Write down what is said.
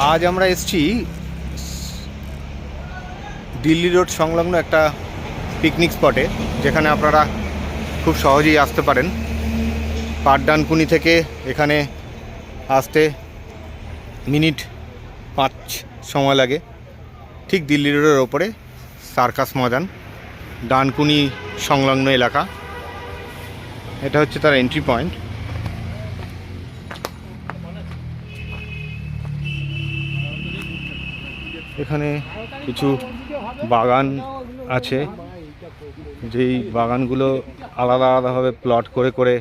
আজ আমরা এসেছি দিল্লি রোড সংলগ্ন একটা পিকনিক স্পটে, যেখানে আপনারা খুব সহজেই আসতে পারেন। পাটডানকুনি থেকে এখানে আসতে মিনিট 5 সময় লাগে। ঠিক দিল্লি রোডের ওপরে সার্কাস ময়দান, ডানকুনি সংলগ্ন এলাকা। এটা হচ্ছে তার এন্ট্রি পয়েন্ট। এখানে কিছু বাগান আছে, যেই বাগানগুলো আলাদা আলাদাভাবে প্লট করে করে